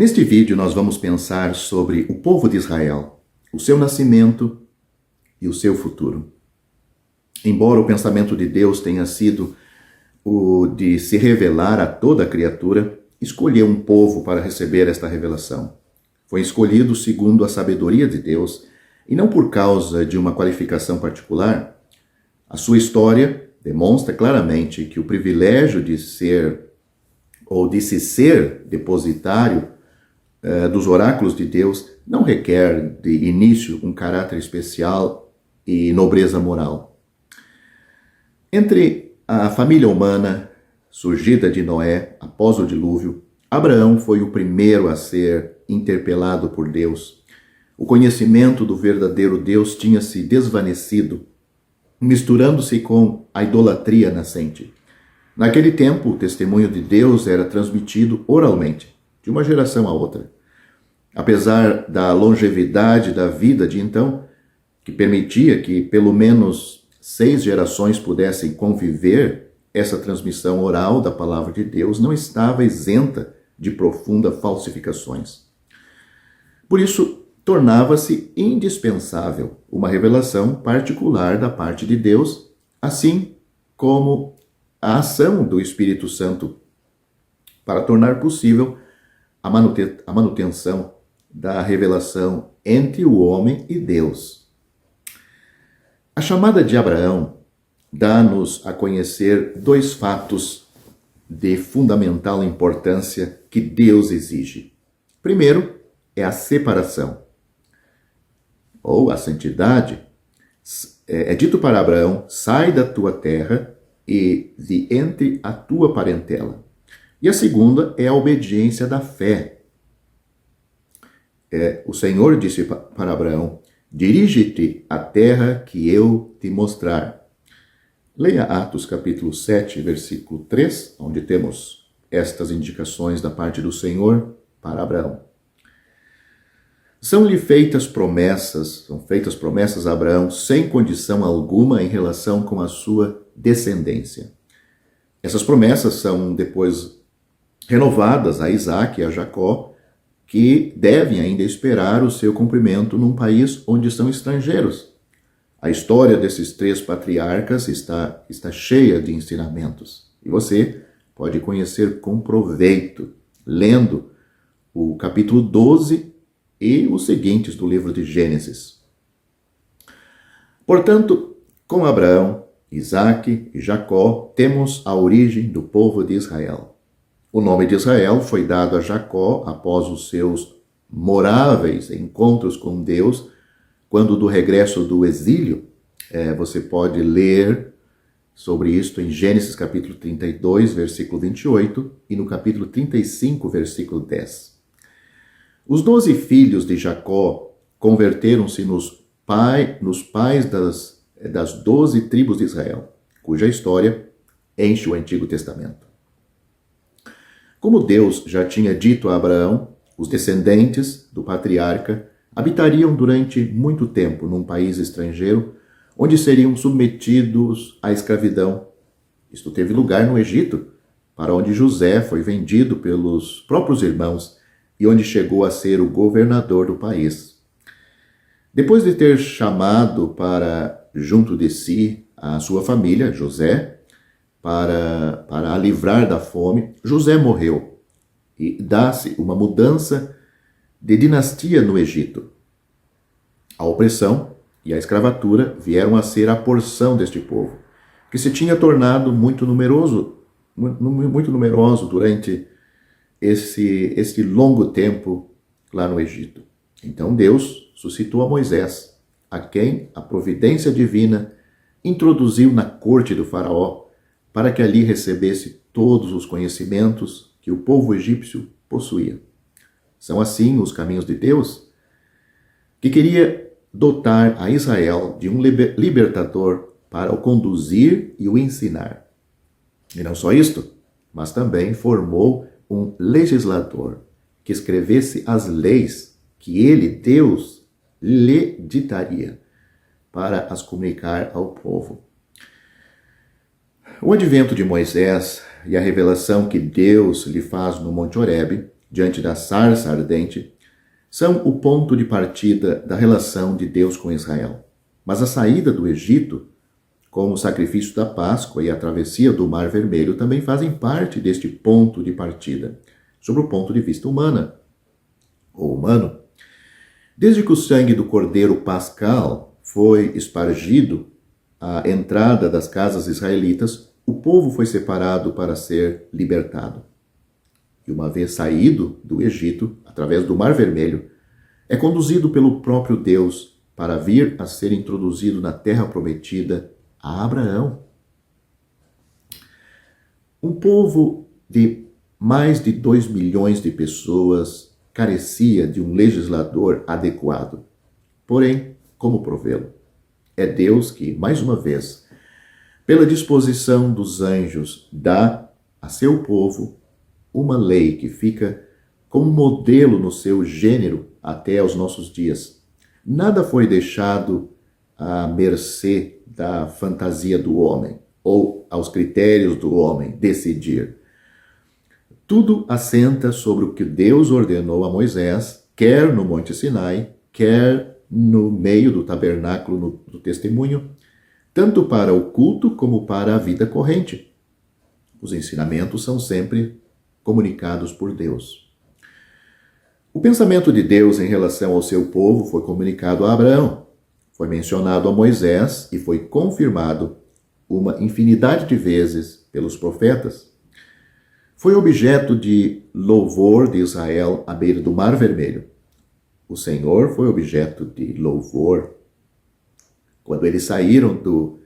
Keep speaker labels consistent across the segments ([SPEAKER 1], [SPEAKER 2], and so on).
[SPEAKER 1] Neste vídeo nós vamos pensar sobre o povo de Israel, o seu nascimento e o seu futuro. Embora o pensamento de Deus tenha sido o de se revelar a toda a criatura, escolheu um povo para receber esta revelação. Foi escolhido segundo a sabedoria de Deus e não por causa de uma qualificação particular. A sua história demonstra claramente que o privilégio de ser ou de se ser depositário dos oráculos de Deus não requer de início um caráter especial e nobreza moral. Entre a família humana surgida de Noé após o dilúvio, Abraão foi o primeiro a ser interpelado por Deus. O conhecimento do verdadeiro Deus tinha se desvanecido, misturando-se com a idolatria nascente. Naquele tempo, o testemunho de Deus era transmitido oralmente, de uma geração a outra. Apesar da longevidade da vida de então, que permitia que pelo menos 6 gerações pudessem conviver, essa transmissão oral da palavra de Deus não estava isenta de profundas falsificações. Por isso, tornava-se indispensável uma revelação particular da parte de Deus, assim como a ação do Espírito Santo para tornar possível a manutenção da revelação entre o homem e Deus. A chamada de Abraão dá-nos a conhecer 2 fatos de fundamental importância que Deus exige. Primeiro, é a separação, ou a santidade. É dito para Abraão: sai da tua terra e de entre a tua parentela. E a segunda é a obediência da fé. O Senhor disse para Abraão: dirige-te à terra que eu te mostrar. Leia Atos capítulo 7, versículo 3, onde temos estas indicações da parte do Senhor para Abraão. São feitas promessas a Abraão sem condição alguma em relação com a sua descendência. Essas promessas são depois renovadas a Isaac e a Jacó, que devem ainda esperar o seu cumprimento num país onde são estrangeiros. A história desses 3 patriarcas está cheia de ensinamentos, e você pode conhecer com proveito, lendo o capítulo 12 e os seguintes do livro de Gênesis. Portanto, com Abraão, Isaque e Jacó, temos a origem do povo de Israel. O nome de Israel foi dado a Jacó após os seus memoráveis encontros com Deus, quando do regresso do exílio. Você pode ler sobre isto em Gênesis capítulo 32, versículo 28, e no capítulo 35, versículo 10. Os 12 filhos de Jacó converteram-se nos pais das 12 tribos de Israel, cuja história enche o Antigo Testamento. Como Deus já tinha dito a Abraão, os descendentes do patriarca habitariam durante muito tempo num país estrangeiro, onde seriam submetidos à escravidão. Isto teve lugar no Egito, para onde José foi vendido pelos próprios irmãos e onde chegou a ser o governador do país. Depois de ter chamado para junto de si a sua família, José, para a livrar da fome, José morreu e dá-se uma mudança de dinastia no Egito. A opressão e a escravatura vieram a ser a porção deste povo, que se tinha tornado muito numeroso durante esse longo tempo lá no Egito. Então Deus suscitou a Moisés, a quem a providência divina introduziu na corte do faraó, para que ali recebesse todos os conhecimentos que o povo egípcio possuía. São assim os caminhos de Deus, que queria dotar a Israel de um libertador para o conduzir e o ensinar. E não só isto, mas também formou um legislador que escrevesse as leis que ele, Deus, lhe ditaria para as comunicar ao povo. O advento de Moisés e a revelação que Deus lhe faz no Monte Horebe diante da sarça ardente, são o ponto de partida da relação de Deus com Israel. Mas a saída do Egito, como o sacrifício da Páscoa e a travessia do Mar Vermelho, também fazem parte deste ponto de partida, sob o ponto de vista humano. Desde que o sangue do Cordeiro Pascal foi espargido à entrada das casas israelitas, o povo foi separado para ser libertado. E uma vez saído do Egito, através do Mar Vermelho, é conduzido pelo próprio Deus para vir a ser introduzido na terra prometida a Abraão. Um povo de mais de 2 milhões de pessoas carecia de um legislador adequado. Porém, como provê-lo? É Deus que, mais uma vez, pela disposição dos anjos, dá a seu povo uma lei que fica como modelo no seu gênero até aos nossos dias. Nada foi deixado à mercê da fantasia do homem ou aos critérios do homem decidir. Tudo assenta sobre o que Deus ordenou a Moisés, quer no Monte Sinai, quer no meio do tabernáculo do testemunho, tanto para o culto como para a vida corrente. Os ensinamentos são sempre comunicados por Deus. O pensamento de Deus em relação ao seu povo foi comunicado a Abraão, foi mencionado a Moisés e foi confirmado uma infinidade de vezes pelos profetas. Foi objeto de louvor de Israel à beira do Mar Vermelho. O Senhor foi objeto de louvor quando eles saíram do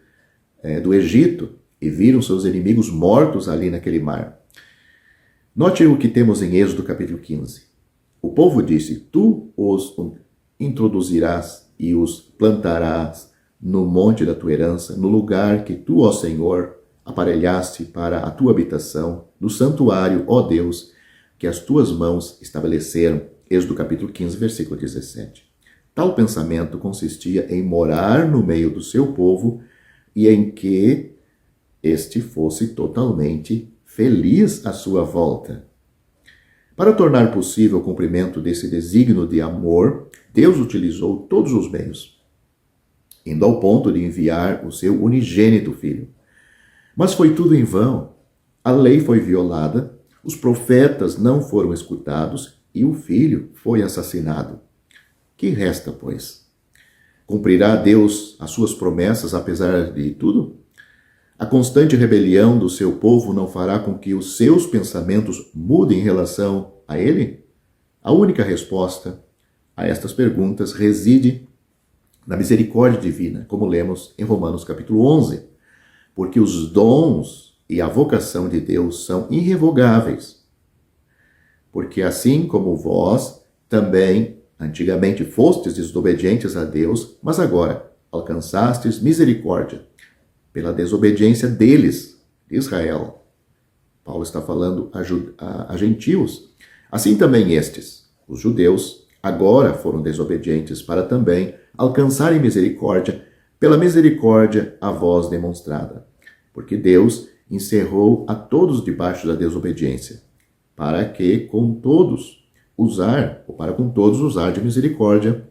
[SPEAKER 1] Egito e viram seus inimigos mortos ali naquele mar. Note o que temos em Êxodo capítulo 15. O povo disse: Tu os introduzirás e os plantarás no monte da tua herança, no lugar que tu, ó Senhor, aparelhaste para a tua habitação, no santuário, ó Deus, que as tuas mãos estabeleceram. Êxodo capítulo 15, versículo 17. Tal pensamento consistia em morar no meio do seu povo e em que este fosse totalmente feliz à sua volta. Para tornar possível o cumprimento desse desígnio de amor, Deus utilizou todos os meios, indo ao ponto de enviar o seu unigênito filho. Mas foi tudo em vão. A lei foi violada, os profetas não foram escutados e o filho foi assassinado. Que resta, pois? Cumprirá Deus as suas promessas apesar de tudo? A constante rebelião do seu povo não fará com que os seus pensamentos mudem em relação a ele? A única resposta a estas perguntas reside na misericórdia divina, como lemos em Romanos capítulo 11, porque os dons e a vocação de Deus são irrevogáveis. Porque assim como vós também antigamente fostes desobedientes a Deus, mas agora alcançastes misericórdia pela desobediência deles, de Israel. Paulo está falando a gentios. Assim também estes, os judeus, agora foram desobedientes para também alcançarem misericórdia pela misericórdia a vós demonstrada. Porque Deus encerrou a todos debaixo da desobediência, para com todos usar de misericórdia.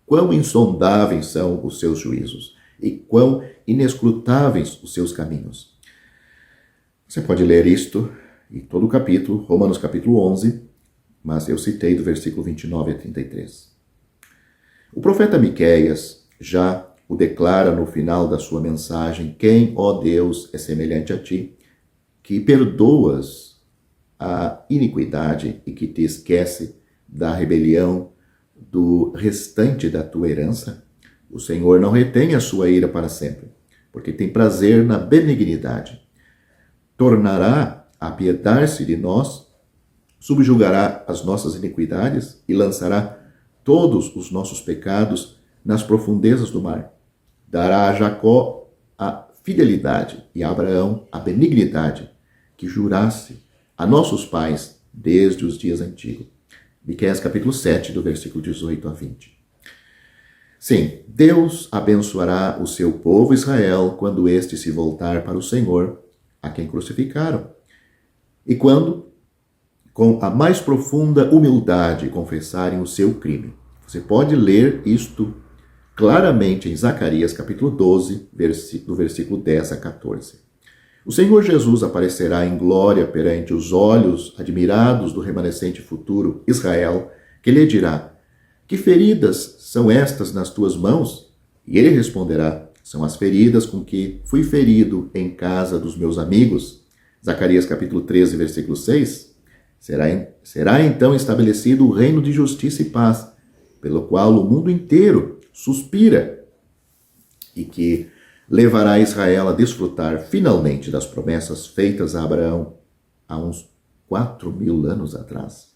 [SPEAKER 1] Quão insondáveis são os seus juízos e quão inescrutáveis os seus caminhos. Você pode ler isto em todo o capítulo, Romanos capítulo 11, mas eu citei do versículo 29 a 33. O profeta Miqueias já o declara no final da sua mensagem: Quem, ó Deus, é semelhante a ti, que perdoas a iniquidade e que te esquece da rebelião do restante da tua herança? O Senhor não retém a sua ira para sempre, porque tem prazer na benignidade. Tornará a apiedar-se de nós, subjugará as nossas iniquidades e lançará todos os nossos pecados nas profundezas do mar. Dará a Jacó a fidelidade e a Abraão a benignidade que jurasse a nossos pais desde os dias antigos. Miqueias capítulo 7, do versículo 18 a 20. Sim, Deus abençoará o seu povo Israel quando este se voltar para o Senhor, a quem crucificaram. E quando com a mais profunda humildade, confessarem o seu crime. Você pode ler isto claramente em Zacarias capítulo 12, do versículo 10 a 14. O Senhor Jesus aparecerá em glória perante os olhos admirados do remanescente futuro, Israel, que lhe dirá: que feridas são estas nas tuas mãos? E ele responderá: são as feridas com que fui ferido em casa dos meus amigos. Zacarias capítulo 13, versículo 6. Será então estabelecido o reino de justiça e paz, pelo qual o mundo inteiro suspira, e que levará Israel a desfrutar finalmente das promessas feitas a Abraão há uns 4.000 anos atrás.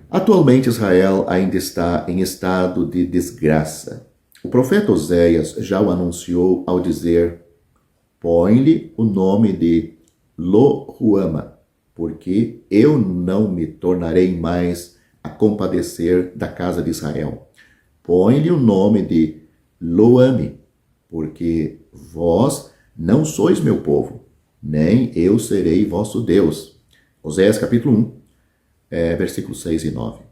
[SPEAKER 1] Atualmente Israel ainda está em estado de desgraça. O profeta Oséias já o anunciou ao dizer: põe-lhe o nome de Lo-Ruama, porque eu não me tornarei mais a compadecer da casa de Israel. Põe-lhe o nome de Lo-Ami, porque vós não sois meu povo, nem eu serei vosso Deus. Oséias capítulo 1, versículos 6 e 9.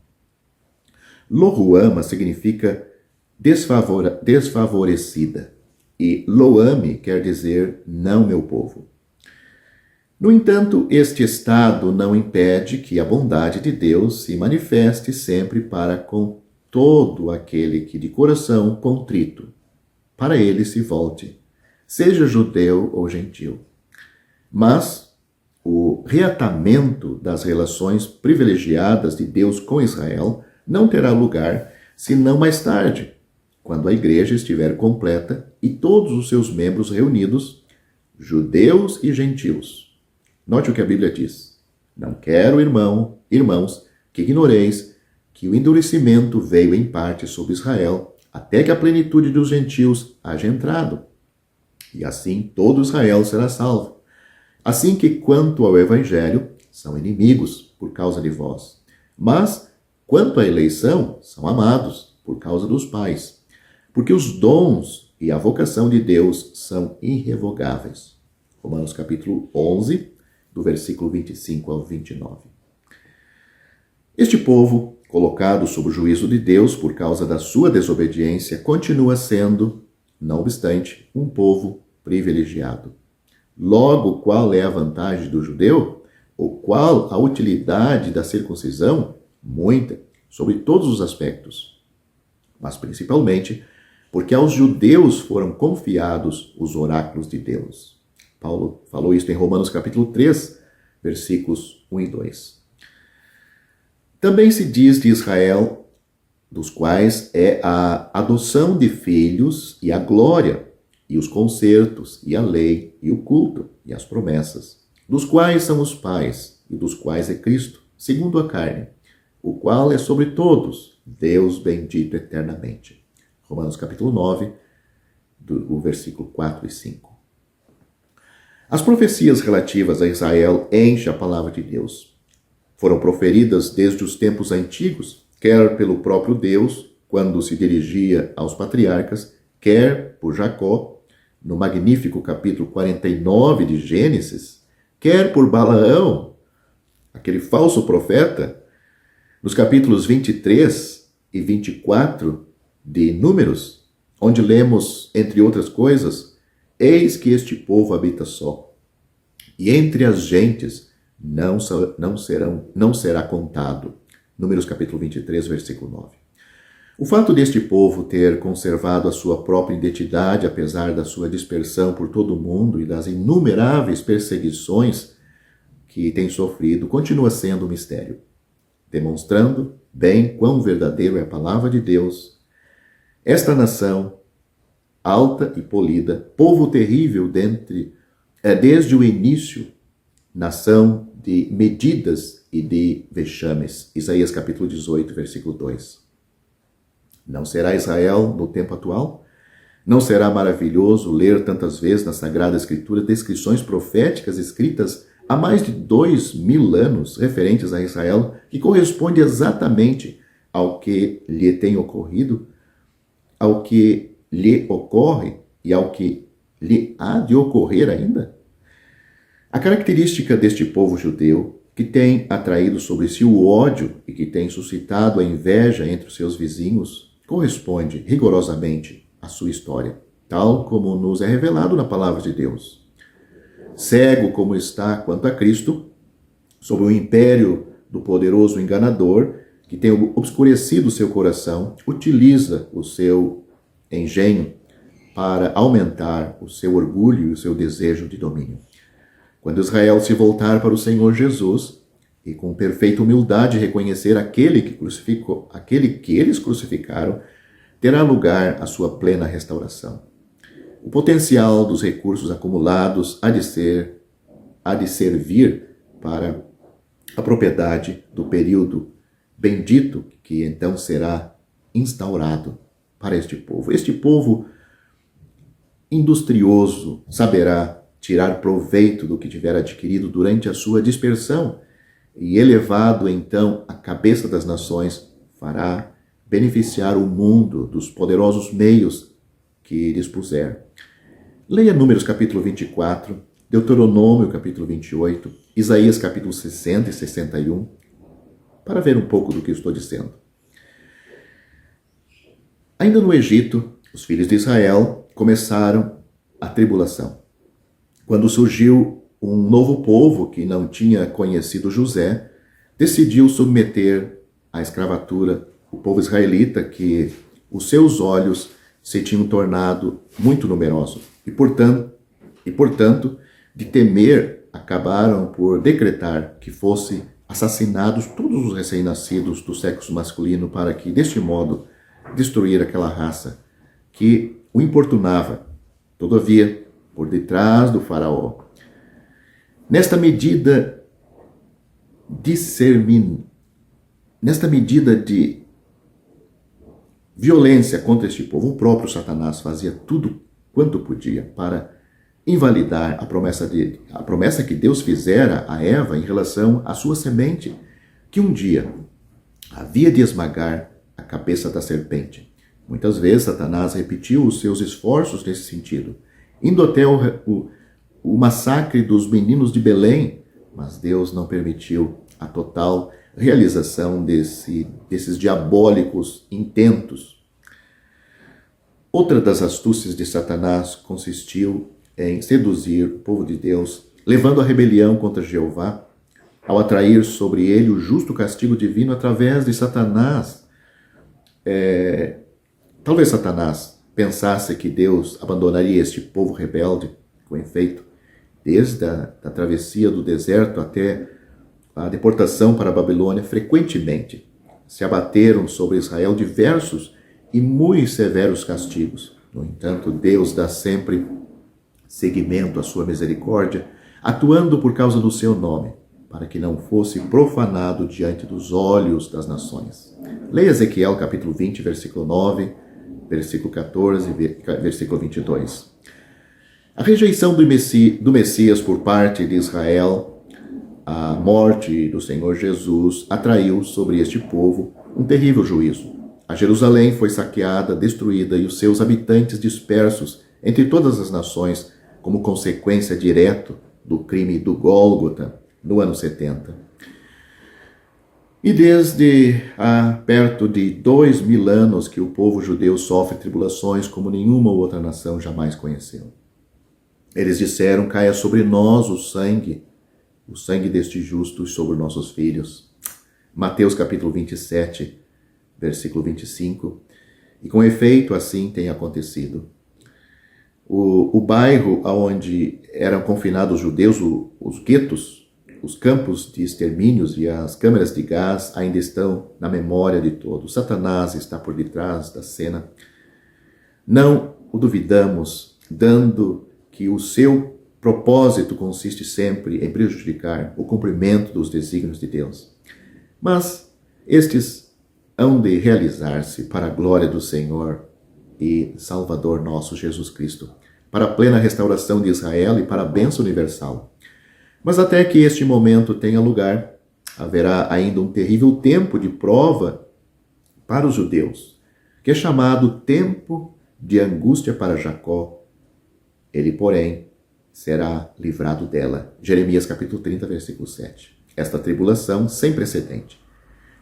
[SPEAKER 1] Lo-Ruama significa desfavorecida, e Lo-Ami quer dizer não meu povo. No entanto, este estado não impede que a bondade de Deus se manifeste sempre para com todo aquele que de coração contrito para ele se volte, seja judeu ou gentil. Mas o reatamento das relações privilegiadas de Deus com Israel não terá lugar senão mais tarde, quando a igreja estiver completa e todos os seus membros reunidos, judeus e gentios. Note o que a Bíblia diz: não quero, irmãos, que ignoreis que o endurecimento veio em parte sobre Israel, até que a plenitude dos gentios haja entrado. E assim todo Israel será salvo. Assim que, quanto ao evangelho, são inimigos por causa de vós. Mas, quanto à eleição, são amados por causa dos pais. Porque os dons e a vocação de Deus são irrevogáveis. Romanos capítulo 11, do versículo 25 ao 29. Este povo, colocado sob o juízo de Deus por causa da sua desobediência, continua sendo, não obstante, um povo privilegiado. Logo, qual é a vantagem do judeu? Ou qual a utilidade da circuncisão? Muita, sobre todos os aspectos. Mas principalmente porque aos judeus foram confiados os oráculos de Deus. Paulo falou isso em Romanos capítulo 3, versículos 1 e 2. Também se diz de Israel, dos quais é a adoção de filhos e a glória, e os concertos, e a lei, e o culto, e as promessas, dos quais são os pais, e dos quais é Cristo, segundo a carne, o qual é sobre todos, Deus bendito eternamente. Romanos capítulo 9, do versículo 4 e 5. As profecias relativas a Israel enchem a palavra de Deus. Foram proferidas desde os tempos antigos, quer pelo próprio Deus, quando se dirigia aos patriarcas, quer por Jacó, no magnífico capítulo 49 de Gênesis, quer por Balaão, aquele falso profeta, nos capítulos 23 e 24 de Números, onde lemos, entre outras coisas, eis que este povo habita só, e entre as gentes não será contado. Números capítulo 23, versículo 9. O fato deste povo ter conservado a sua própria identidade, apesar da sua dispersão por todo o mundo e das inumeráveis perseguições que tem sofrido, continua sendo um mistério, demonstrando bem quão verdadeiro é a palavra de Deus. Esta nação, alta e polida, povo terrível desde o início, nação de medidas e de vexames. Isaías capítulo 18, versículo 2. Não será Israel no tempo atual? Não será maravilhoso ler tantas vezes na Sagrada Escritura descrições proféticas escritas há mais de 2.000 anos referentes a Israel, que corresponde exatamente ao que lhe tem ocorrido, ao que lhe ocorre e ao que lhe há de ocorrer ainda? A característica deste povo judeu que tem atraído sobre si o ódio e que tem suscitado a inveja entre os seus vizinhos, corresponde rigorosamente à sua história, tal como nos é revelado na palavra de Deus. Cego como está quanto a Cristo, sob o império do poderoso enganador, que tem obscurecido seu coração, utiliza o seu engenho para aumentar o seu orgulho e o seu desejo de domínio. Quando Israel se voltar para o Senhor Jesus e com perfeita humildade reconhecer aquele que eles crucificaram, terá lugar a sua plena restauração. O potencial dos recursos acumulados há de servir para a propriedade do período bendito que então será instaurado para este povo. Este povo industrioso saberá tirar proveito do que tiver adquirido durante a sua dispersão e, elevado então à cabeça das nações, fará beneficiar o mundo dos poderosos meios que dispuser. Leia Números capítulo 24, Deuteronômio capítulo 28, Isaías capítulo 60 e 61, para ver um pouco do que estou dizendo. Ainda no Egito, os filhos de Israel começaram a tribulação. Quando surgiu um novo povo que não tinha conhecido José, decidiu submeter à escravatura o povo israelita, que os seus olhos se tinham tornado muito numerosos. E, portanto, de temer, acabaram por decretar que fossem assassinados todos os recém-nascidos do sexo masculino, para que, deste modo, destruir aquela raça que o importunava. Todavia, por detrás do faraó, nesta medida de violência contra este povo, o próprio Satanás fazia tudo quanto podia para invalidar a promessa que Deus fizera a Eva em relação à sua semente, que um dia havia de esmagar a cabeça da serpente. Muitas vezes Satanás repetiu os seus esforços nesse sentido, indo até o massacre dos meninos de Belém, mas Deus não permitiu a total realização desses diabólicos intentos. Outra das astúcias de Satanás consistiu em seduzir o povo de Deus, levando a rebelião contra Jeová, ao atrair sobre ele o justo castigo divino através de Satanás. Talvez Satanás pensasse que Deus abandonaria este povo rebelde. Com efeito, desde a travessia do deserto até a deportação para a Babilônia, frequentemente se abateram sobre Israel diversos e muito severos castigos. No entanto, Deus dá sempre seguimento à sua misericórdia, atuando por causa do seu nome, para que não fosse profanado diante dos olhos das nações. Leia Ezequiel capítulo 20, versículo 9, versículo 14 e versículo 22. A rejeição do Messias por parte de Israel, a morte do Senhor Jesus, atraiu sobre este povo um terrível juízo. A Jerusalém foi saqueada, destruída e os seus habitantes dispersos entre todas as nações como consequência direta do crime do Gólgota no ano 70. E desde há perto de 2000 anos que o povo judeu sofre tribulações como nenhuma outra nação jamais conheceu. Eles disseram: caia sobre nós o sangue deste justo sobre nossos filhos. Mateus capítulo 27, versículo 25. E com efeito assim tem acontecido. O bairro onde eram confinados os judeus, os guetos, os campos de extermínios e as câmeras de gás ainda estão na memória de todos. Satanás está por detrás da cena. Não o duvidamos, dando que o seu propósito consiste sempre em prejudicar o cumprimento dos desígnios de Deus. Mas estes hão de realizar-se para a glória do Senhor e Salvador nosso Jesus Cristo, para a plena restauração de Israel e para a bênção universal. Mas até que este momento tenha lugar, haverá ainda um terrível tempo de prova para os judeus, que é chamado tempo de angústia para Jacó. Ele, porém, será livrado dela. Jeremias capítulo 30, versículo 7. Esta tribulação sem precedente,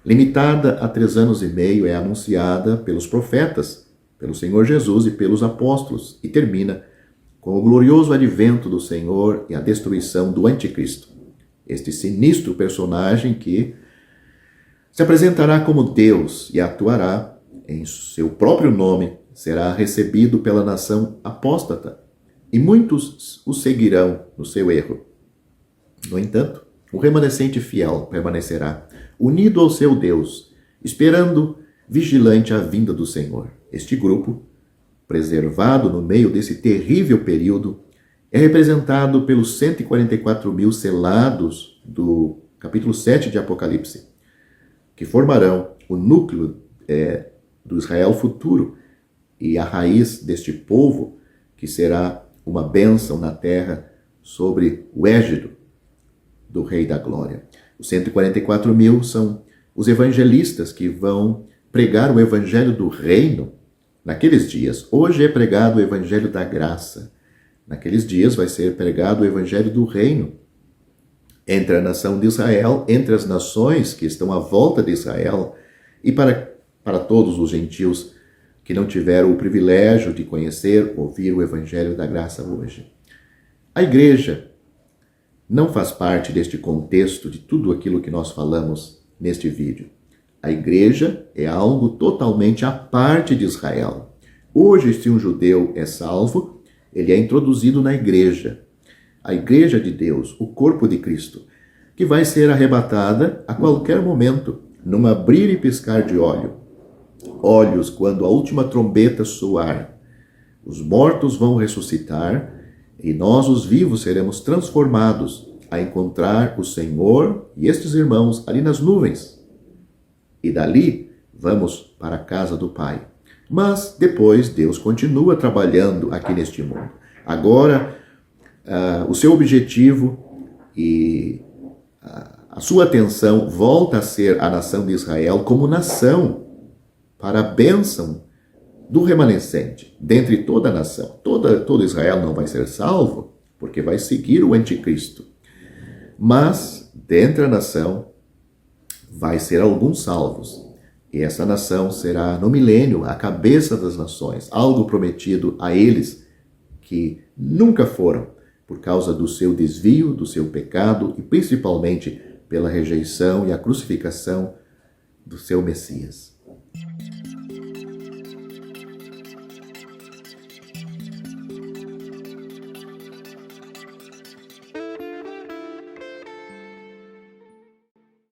[SPEAKER 1] limitada a 3 anos e meio, é anunciada pelos profetas, pelo Senhor Jesus e pelos apóstolos, e termina com o glorioso advento do Senhor e a destruição do anticristo. Este sinistro personagem que se apresentará como Deus e atuará em seu próprio nome, será recebido pela nação apóstata, e muitos o seguirão no seu erro. No entanto, o remanescente fiel permanecerá unido ao seu Deus, esperando vigilante a vinda do Senhor. Este grupo, preservado no meio desse terrível período, é representado pelos 144.000 selados do capítulo 7 de Apocalipse, que formarão o núcleo do Israel futuro e a raiz deste povo, que será uma bênção na terra sobre o égide do Rei da Glória. Os 144.000 são os evangelistas que vão pregar o evangelho do reino naqueles dias. Hoje é pregado o evangelho da graça. Naqueles dias vai ser pregado o evangelho do reino entre a nação de Israel, entre as nações que estão à volta de Israel e para todos os gentios que não tiveram o privilégio de conhecer, ouvir o evangelho da graça hoje. A igreja não faz parte deste contexto de tudo aquilo que nós falamos neste vídeo. A igreja é algo totalmente à parte de Israel. Hoje, se um judeu é salvo, ele é introduzido na igreja. A igreja de Deus, o corpo de Cristo, que vai ser arrebatada a qualquer momento, num abrir e piscar de olhos, quando a última trombeta soar. Os mortos vão ressuscitar e nós, os vivos, seremos transformados a encontrar o Senhor e estes irmãos ali nas nuvens. E dali vamos para a casa do Pai. Mas depois Deus continua trabalhando aqui neste mundo. Agora, o seu objetivo e a sua atenção volta a ser a nação de Israel como nação para a bênção do remanescente, dentre toda a nação. Todo Israel não vai ser salvo, porque vai seguir o anticristo. Mas, dentre a nação, vai ser alguns salvos. E essa nação será, no milênio, a cabeça das nações, algo prometido a eles que nunca foram, por causa do seu desvio, do seu pecado e principalmente pela rejeição e a crucificação do seu Messias.